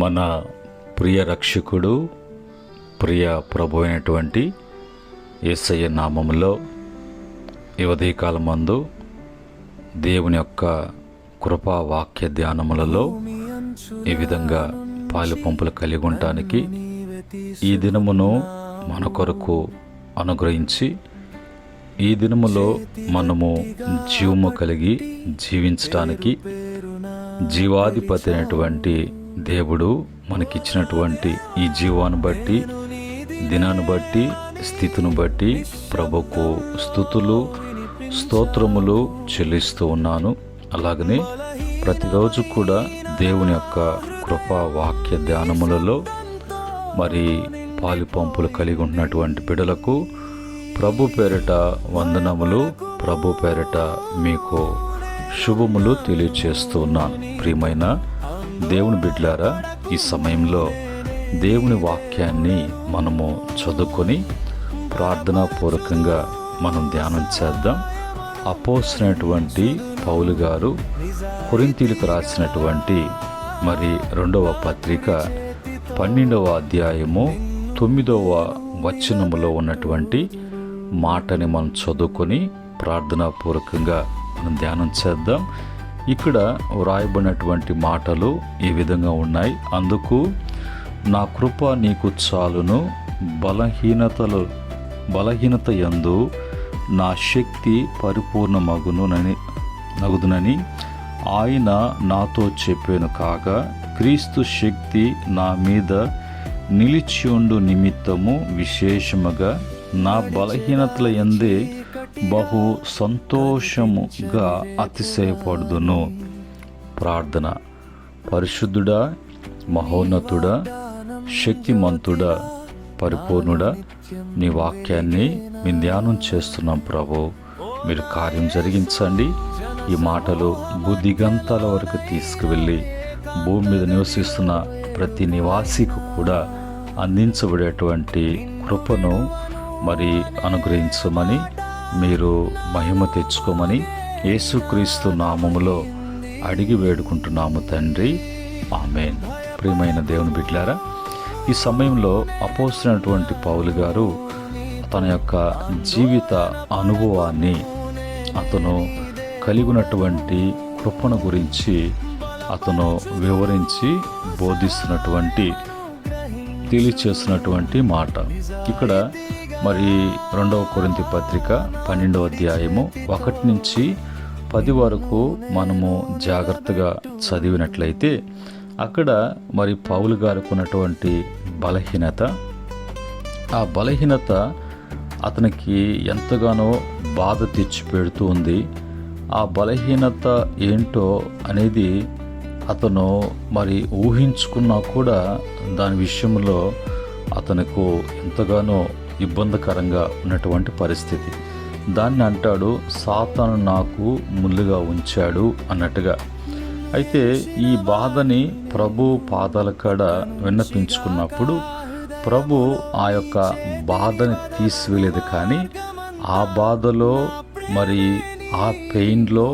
మన ప్రియ రక్షకుడు, ప్రియ ప్రభు అయినటువంటి యేసయ్య నామములో ఈ ఉదయకాలమందు దేవుని యొక్క కృపా వాక్య ధ్యానములలో ఈ విధంగా పాలుపంపులు కలిగి ఉండటానికి ఈ దినమును మన కొరకు అనుగ్రహించి ఈ దినములో మనము జీవము కలిగి జీవించటానికి జీవాధిపతి అయినటువంటి దేవుడు మనకిచ్చినటువంటి ఈ జీవాన్ని బట్టి, దినాన్ని బట్టి, స్థితిని బట్టి ప్రభుకు స్తుతులు స్తోత్రములు చెల్లిస్తూ ఉన్నాను. అలాగనే ప్రతిరోజు కూడా దేవుని యొక్క కృపా వాక్య ధ్యానములలో మరి పాలుపంపులు కలిగి ఉన్నటువంటి బిడ్డలకు ప్రభు పేరిట వందనములు, ప్రభు పేరిట మీకు శుభములు తెలియచేస్తూ ఉన్నాను. ప్రియమైన దేవుని బిడ్డలారా, ఈ సమయంలో దేవుని వాక్యాన్ని మనము చదువుకొని ప్రార్థనాపూర్వకంగా మనం ధ్యానం చేద్దాం. అపోస్తలుడైనటువంటి పౌలు గారు కొరింథీయులకు రాసినటువంటి మరి 2వ పత్రిక 12వ అధ్యాయము 9వ వచనములో ఉన్నటువంటి మాటని మనం చదువుకొని ప్రార్థనాపూర్వకంగా మనం ధ్యానం చేద్దాం. ఇక్కడ వ్రాయబడినటువంటి మాటలు ఈ విధంగా ఉన్నాయి. అందుకు నా కృప నీకు చాలును, బలహీనత యందు నా శక్తి పరిపూర్ణమగునని ఆయన నాతో చెప్పాను. కాగా క్రీస్తు శక్తి నా మీద నిలిచియుండు నిమిత్తము విశేషముగా నా బలహీనతల యందే బహు సంతోషముగా అతిశయపడుదును. ప్రార్థన. పరిశుద్ధుడా, మహోన్నతుడా, శక్తిమంతుడా, పరిపూర్ణుడా, నీ వాక్యాన్ని మేము ధ్యానం చేస్తున్నాం ప్రభు. మీరు కార్యం జరిగించండి. ఈ మాటలు బుద్ధిగంతాల వరకు తీసుకువెళ్ళి భూమి మీద నివసిస్తున్న ప్రతి నివాసికి కూడా అందించబడేటువంటి కృపను మరి అనుగ్రహించమని, మీరు మహిమ తెచ్చుకోమని యేసుక్రీస్తు నామములో అడిగి వేడుకుంటున్నాము తండ్రి, ఆమేన్. ప్రియమైన దేవుని బిడ్డలారా, ఈ సమయంలో అపోస్తలుడైనటువంటి పౌలు గారు తన యొక్క జీవిత అనుభవాన్ని, అతను కలిగినటువంటి కృపను గురించి అతను వివరించి బోధిస్తున్నటువంటి, తెలియచేస్తున్నటువంటి మాట ఇక్కడ మరి 2వ కొరింథీ పత్రిక 12వ అధ్యాయము 1 నుంచి 10 వరకు మనము జాగ్రత్తగా చదివినట్లయితే అక్కడ మరి పౌలు గారికి ఉన్నటువంటి బలహీనత, ఆ బలహీనత అతనికి ఎంతగానో బాధ తెచ్చిపెడుతూ ఉంది. ఆ బలహీనత ఏంటో అనేది అతను మరి ఊహించుకున్నా కూడా దాని విషయంలో అతనికి ఎంతగానో ఇబ్బందికరంగా ఉన్నటువంటి పరిస్థితి. దాన్ని అంటాడు, సాతాను నాకు ముళ్ళుగా ఉంచాడు అన్నట్టుగా. అయితే ఈ బాధని ప్రభు పాదాల కాడ విన్నపించుకున్నప్పుడు ప్రభు ఆ యొక్క బాధని తీసివేయలేదు. కానీ ఆ బాధలో మరి ఆ పెయిన్లో,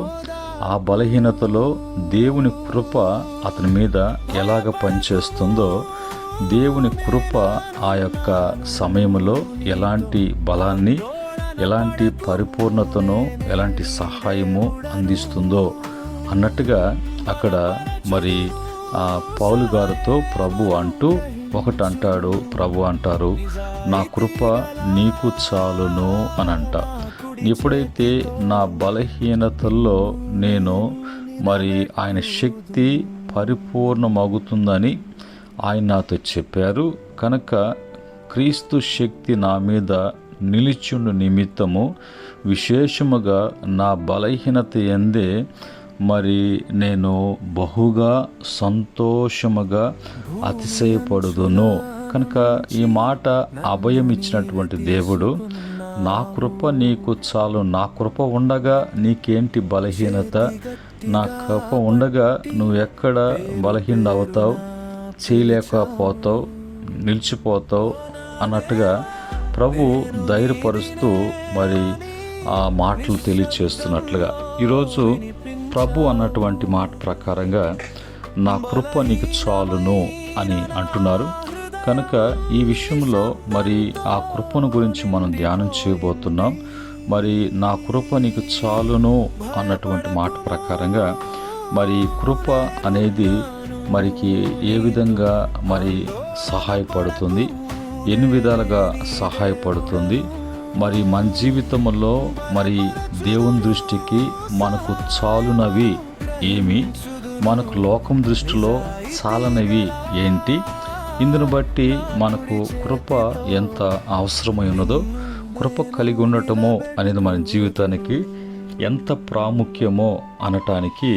ఆ బలహీనతలో దేవుని కృప అతని మీద ఎలాగ పనిచేస్తుందో, దేవుని కృప ఆ యొక్క సమయంలో ఎలాంటి బలాన్ని, ఎలాంటి పరిపూర్ణతను, ఎలాంటి సహాయము అందిస్తుందో అన్నట్టుగా అక్కడ మరి పౌలు గారితో ప్రభు అంటూ ఒకటి అంటాడు, ప్రభు అంటారు, నా కృప నీకు చాలును అని అంట. ఎప్పుడైతే నా బలహీనతల్లో నేను మరి ఆయన శక్తి పరిపూర్ణమగుతుందని ఆయన నాతో చెప్పారు కనుక క్రీస్తు శక్తి నా మీద నిలిచుండు నిమిత్తము విశేషముగా నా బలహీనత యందే మరి నేను బహుగా సంతోషముగా అతిశయపడుదును. కనుక ఈ మాట అభయం ఇచ్చినటువంటి దేవుడు, నా కృప నీకు చాలు, నా కృప ఉండగా నీకేంటి బలహీనత, నా కృప ఉండగా నువ్వు ఎక్కడ బలహీన అవుతావు, చేయలేకపోతావు, నిలిచిపోతావు అన్నట్టుగా ప్రభు ధైర్యపరుస్తూ మరి ఆ మాటలు తెలియచేస్తున్నట్లుగా ఈరోజు ప్రభు అన్నటువంటి మాట ప్రకారంగా నా కృప నీకు చాలును అని అంటున్నారు. కనుక ఈ విషయంలో మరి ఆ కృపను గురించి మనం ధ్యానం చేయబోతున్నాం. మరి నా కృప నీకు చాలును అన్నటువంటి మాట ప్రకారంగా మరి కృప అనేది మరికి ఏ విధంగా మరి సహాయపడుతుంది, ఎన్ని విధాలుగా సహాయపడుతుంది, మరి మన జీవితంలో మరి దేవుని దృష్టికి మనకు చాలునవి ఏమి, మనకు లోకం దృష్టిలో చాలనవి ఏంటి, ఇందును బట్టి మనకు కృప ఎంత అవసరమై ఉన్నదో, కృప కలిగి ఉండటమో అనేది మన జీవితానికి ఎంత ప్రాముఖ్యమో అనటానికి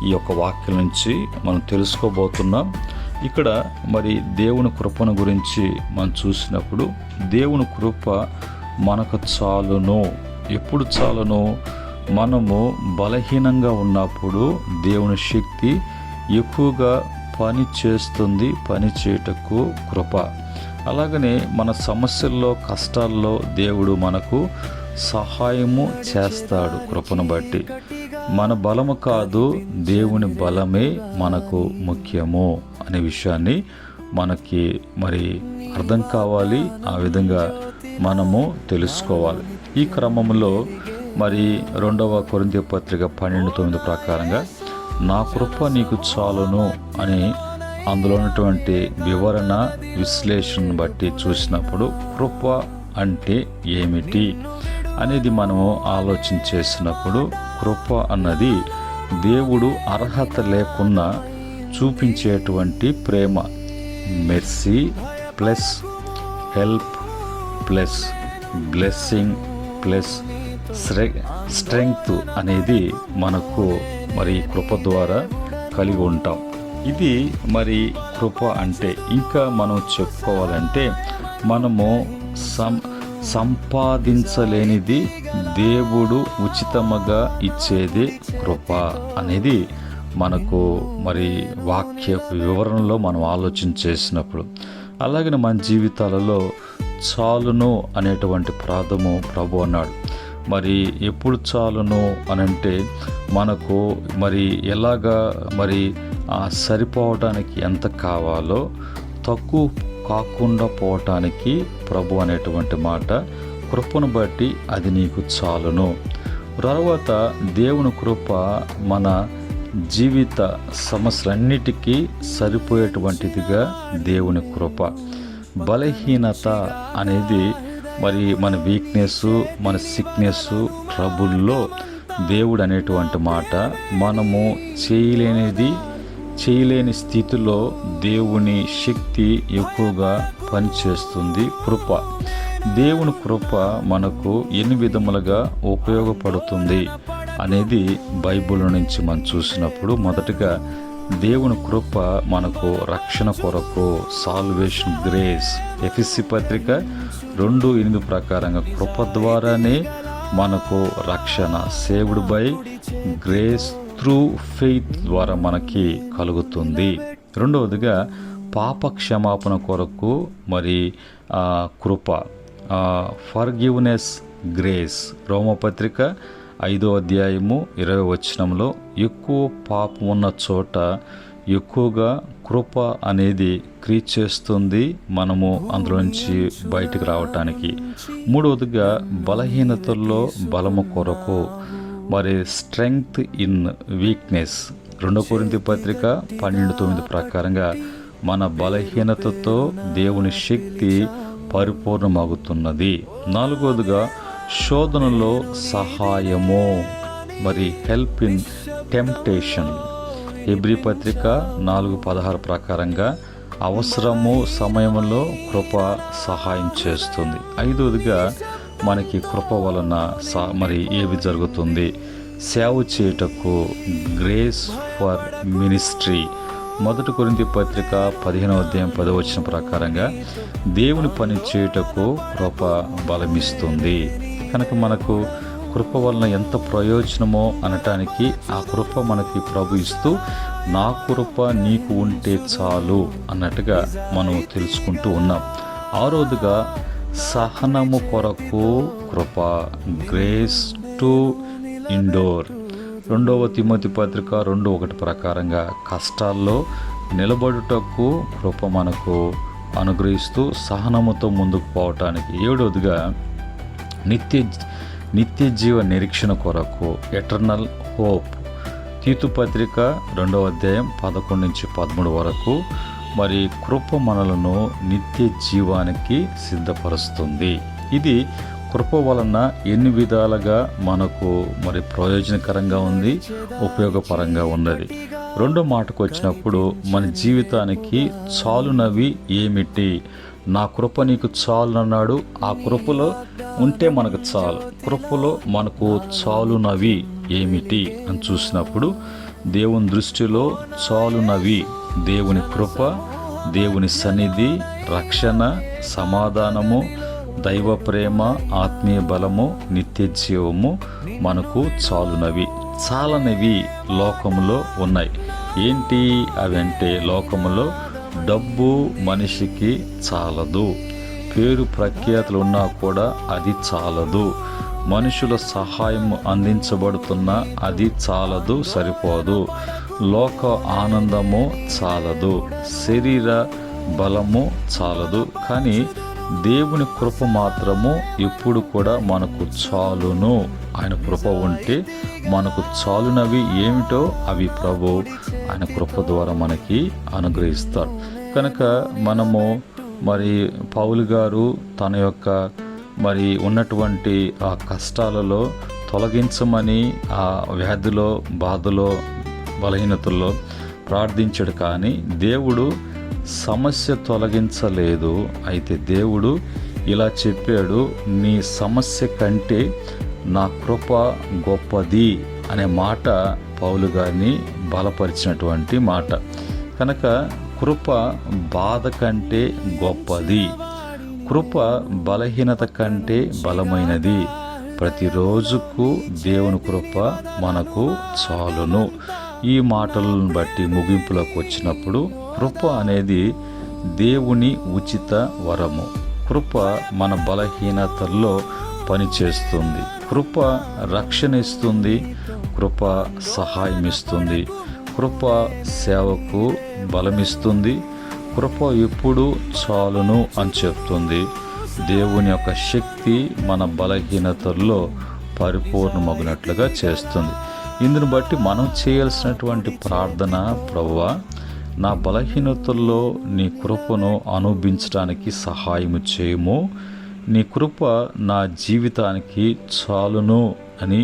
ఈ యొక్క వాక్యం నుంచి మనం తెలుసుకోబోతున్నాం. ఇక్కడ మరి దేవుని కృపను గురించి మనం చూసినప్పుడు దేవుని కృప మనకు చాలును. ఎప్పుడు చాలును? మనము బలహీనంగా ఉన్నప్పుడు దేవుని శక్తి ఎక్కువగా పని చేస్తుంది. పని చేయుటకు కృప. అలాగనే మన సమస్యల్లో, కష్టాల్లో దేవుడు మనకు సహాయము చేస్తాడు కృపను బట్టి. మన బలము కాదు, దేవుని బలమే మనకు ముఖ్యము అనే విషయాన్ని మనకి మరి అర్థం కావాలి. ఆ విధంగా మనము తెలుసుకోవాలి. ఈ క్రమంలో మరి 2వ కొరింథీ పత్రిక 12:9 ప్రకారంగా నా కృప నీకు చాలును అని అందులో ఉన్నటువంటి వివరణ, విశ్లేషణను బట్టి చూసినప్పుడు కృప అంటే ఏమిటి అనేది మనము ఆలోచన చేసినప్పుడు కృప అన్నది దేవుడు అర్హత లేకున్నా చూపించేటువంటి ప్రేమ. Mercy plus help plus blessing plus strength అనేది మనకు మరి కృప ద్వారా కలిగి ఉంటాం. ఇది మరి కృప అంటే ఇంకా మనం చెప్పుకోవాలంటే మనము సంపాదించలేనిది దేవుడు ఉచితముగా ఇచ్చేది కృప అనేది మనకు మరి వాక్య వివరణలో మనం ఆలోచన చేసినప్పుడు. అలాగే మన జీవితాలలో చాలును అనేటువంటి ప్రాధము ప్రభు అన్నాడు. మరి ఎప్పుడు చాలును అనంటే మనకు మరి ఎలాగా మరి సరిపోవటానికి ఎంత కావాలో తక్కువ కాకుండా పోవటానికి ప్రభు అనేటువంటి మాట కృపను బట్టి అది నీకు చాలును. తర్వాత దేవుని కృప మన జీవిత సమస్యలన్నిటికీ సరిపోయేటువంటిదిగా దేవుని కృప. బలహీనత అనేది మరి మన వీక్నెస్, మన సిక్నెస్, ట్రబుల్లో దేవుడు అనేటువంటి మాట మనము చేయలేని స్థితిలో దేవుని శక్తి ఎక్కువగా పనిచేస్తుంది. కృప, దేవుని కృప మనకు ఎన్ని విధములుగా ఉపయోగపడుతుంది అనేది బైబిల్ నుంచి మనం చూసినప్పుడు మొదటగా దేవుని కృప మనకు రక్షణ కొరకు, సాల్వేషన్ గ్రేస్. ఎఫెసీ పత్రిక 2:8 ప్రకారంగా కృప ద్వారానే మనకు రక్షణ, saved by grace through faith ద్వారా మనకి కలుగుతుంది. రెండవదిగా పాప క్షమాపణ కొరకు మరి కృప, ఫర్గివ్నెస్ గ్రేస్. రోమపత్రిక 5:20 ఎక్కువ పాపం ఉన్న చోట ఎక్కువగా కృప అనేది క్రియేట్ చేస్తుంది మనము అందులో నుంచి బయటకు రావటానికి. మూడవదిగా బలహీనతల్లో బలము కొరకు మరి స్ట్రెంగ్త్ ఇన్ వీక్నెస్. 2 కొరింథీ పత్రిక 12:9 ప్రకారంగా మన బలహీనతతో దేవుని శక్తి పరిపూర్ణమగుతున్నది. నాలుగవదిగా శోధనలో సహాయము, మరి హెల్ప్ ఇన్ టెంప్టేషన్. హెబ్రీ పత్రిక 4:16 ప్రకారంగా అవసరము సమయంలో కృప సహాయం చేస్తుంది. ఐదవదిగా మనకి కృప వలన మరి ఏవి జరుగుతుంది? సేవ చేయుటకు, గ్రేస్ ఫర్ మినిస్ట్రీ. 1 కొరింథీ పత్రిక 15:10 ప్రకారంగా దేవుని పని చేయుటకు కృప బలమిస్తుంది. కనుక మనకు కృప వలన ఎంత ప్రయోజనమో అనటానికి ఆ కృప మనకి ప్రభు ఇస్తూ, నా కృప నీకు ఉంటే చాలు అన్నట్టుగా మనం తెలుసుకుంటూ ఉన్నాం. ఆరోదుగా సహనము కొరకు కృప, గ్రేస్ టు ఇండోర్. 2 తిమోతి పత్రిక 2:1 ప్రకారంగా కష్టాల్లో నిలబడుటకు కృప మనకు అనుగ్రహిస్తూ సహనముతో ముందుకు పోవటానికి. 7వదిగా నిత్య జీవ నిరీక్షణ కొరకు ఎటర్నల్ హోప్. తీతు పత్రిక 2వ అధ్యాయం 11 నుంచి 13 వరకు. మరి కృప మనలను నిత్య జీవానికి సిద్ధపరుస్తుంది. ఇది కృప వలన ఎన్ని విధాలుగా మనకు మరి ప్రయోజనకరంగా ఉంది, ఉపయోగపరంగా ఉన్నది. రెండో మాటకు వచ్చినప్పుడు మన జీవితానికి చాలునవి ఏమిటి? నా కృప నీకు చాలునన్నాడు. ఆ కృపలో ఉంటే మనకు చాలు. కృపలో మనకు చాలునవి ఏమిటి అని చూసినప్పుడు దేవుని దృష్టిలో చాలునవి దేవుని కృప, దేవుని సన్నిధి, రక్షణ, సమాధానము, దైవ ప్రేమ, ఆత్మీయ బలము, నిత్య జీవము మనకు చాలునవి. చాలనివి లోకంలో ఉన్నాయి. ఏంటి అవంటే, లోకములో డబ్బు మనిషికి చాలదు, పేరు ప్రఖ్యాతులు ఉన్నా కూడా అది చాలదు, మనుషుల సహాయం అందించబడుతున్నా అది చాలదు, సరిపోదు, లోక ఆనందము చాలదు, శరీర బలము చాలదు. కానీ దేవుని కృప మాత్రము ఎప్పుడు కూడా మనకు చాలును. ఆయన కృప ఉంటే మనకు చాలునవి ఏమిటో అవి ప్రభు ఆయన కృప ద్వారా మనకి అనుగ్రహిస్తారు. కనుక మనము మరి పౌలు గారు తన యొక్క మరి ఉన్నటువంటి ఆ కష్టాలలో తొలగించమని, ఆ వ్యాధిలో, బాధలో, బలహీనతల్లో ప్రార్థించాడు. కానీ దేవుడు సమస్య తొలగించలేదు. అయితే దేవుడు ఇలా చెప్పాడు, నీ సమస్య కంటే నా కృప గొప్పది అనే మాట పౌలు గారిని బలపరిచినటువంటి మాట. కనుక కృప బాధ కంటే గొప్పది, కృప బలహీనత కంటే బలమైనది. ప్రతిరోజుకు దేవుని కృప మనకు చాలును. ఈ మాటలను బట్టి ముగింపులోకి వచ్చినప్పుడు కృప అనేది దేవుని ఉచిత వరము. కృప మన బలహీనతల్లో పనిచేస్తుంది. కృప రక్షణ ఇస్తుంది, కృప సహాయం ఇస్తుంది, కృప సేవకు బలమిస్తుంది, కృప ఎప్పుడు చాలును అని చెప్తుంది. దేవుని యొక్క శక్తి మన బలహీనతల్లో పరిపూర్ణమగినట్లుగా చేస్తుంది. ఇందును బట్టి మనం చేయాల్సినటువంటి ప్రార్థన, ప్రభువా నా బలహీనతల్లో నీ కృపను అనుభవించడానికి సహాయము చేయము, నీ కృప నా జీవితానికి చాలును అని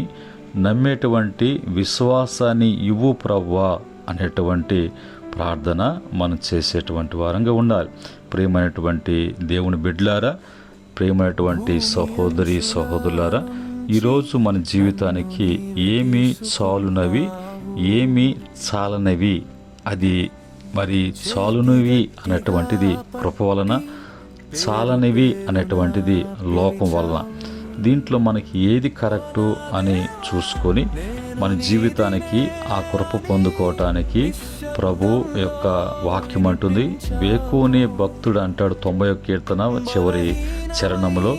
నమ్మేటువంటి విశ్వాసాన్ని ఇవ్వు ప్రభువా అనేటువంటి ప్రార్థన మనం చేసేటువంటి వారంగా ఉండాలి. ప్రియమైనటువంటి దేవుని బిడ్డలారా, ప్రియమైనటువంటి సహోదరి సహోదరులారా, ఈరోజు మన జీవితానికి ఏమి చాలునవి, ఏమి చాలనవి, అది మరి చాలునవి అనేటువంటిది కృప వలన, చాలనివి అనేటువంటిది లోకం వలన. దీంట్లో మనకి ఏది కరెక్టు అని చూసుకొని మన జీవితానికి ఆ కృప పొందుకోవటానికి ప్రభు యొక్క వాక్యం అంటుంది. వేకునే భక్తుడు అంటాడు 91 కీర్తన చివరి చరణంలో,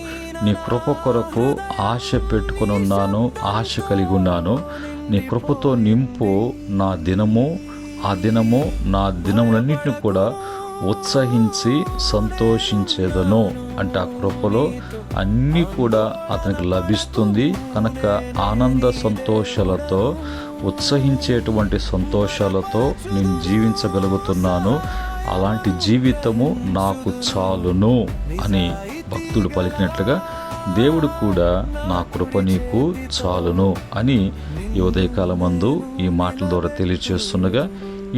నీ కృప కొరకు ఆశ పెట్టుకుని ఉన్నాను, ఆశ కలిగి ఉన్నాను, నీ కృపతో నింపు నా దినము, ఆ దినము నా దినములన్నింటినీ కూడా ఉత్సహించి సంతోషించేదను అంటే, ఆ కృపలో అన్నీ కూడా అతనికి లభిస్తుంది. కనుక ఆనంద సంతోషాలతో, ఉత్సహించేటువంటి సంతోషాలతో నేను జీవించగలుగుతున్నాను. అలాంటి జీవితము నాకు చాలును అని భక్తుడు పలికినట్లుగా దేవుడు కూడా నా కృప నీకు చాలును అని ఈ ఉదయకాలమందు ఈ మాటల ద్వారా తెలియజేస్తుండగా,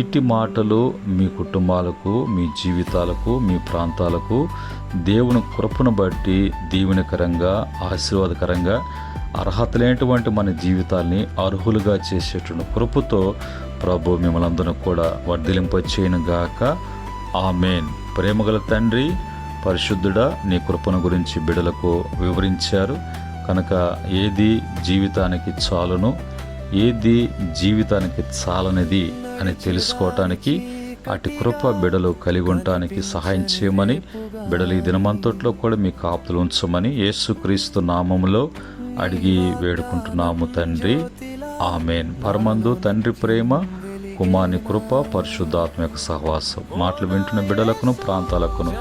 ఇట్టి మాటలు మీ కుటుంబాలకు, మీ జీవితాలకు, మీ ప్రాంతాలకు దేవుని కృపను బట్టి దీవెనకరంగా, ఆశీర్వాదకరంగా, అర్హత లేనటువంటి మన జీవితాల్ని అర్హులుగా చేసేటువంటి కృపతో ప్రభు మిమ్మల్ని అందరూ కూడా వర్ధిలింపచేయును గాక. ఆమేన్. ప్రేమగల తండ్రి, పరిశుద్ధుడా, నీ కృపను గురించి బిడ్డలకు వివరించారు. కనుక ఏది జీవితానికి చాలును, ఏది జీవితానికి చాలనిది అని తెలుసుకోవటానికి, అటు కృప బిడలు కలిగి ఉండటానికి సహాయం చేయమని, బిడలు ఈ దినమంతట్లో కూడా మీ కాపులు ఉంచమని యేసుక్రీస్తు నామములో అడిగి వేడుకుంటున్నాము తండ్రి. ఆమేన్. పరమందు తండ్రి ప్రేమ, కుమారుని కృప, పరిశుద్ధాత్మ యొక్క సహవాసం మాటలు వింటున్న బిడ్డలకును, ప్రాంతాలకును,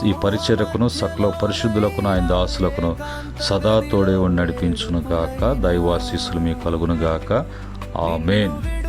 ఈ పరిచర్యకును, సకల పరిశుద్ధులకును, ఆయన దాసులకును సదా తోడే ఉండి నడిపించును గాక. దైవాశీస్సులు మీ కలుగును గాక. ఆమేన్.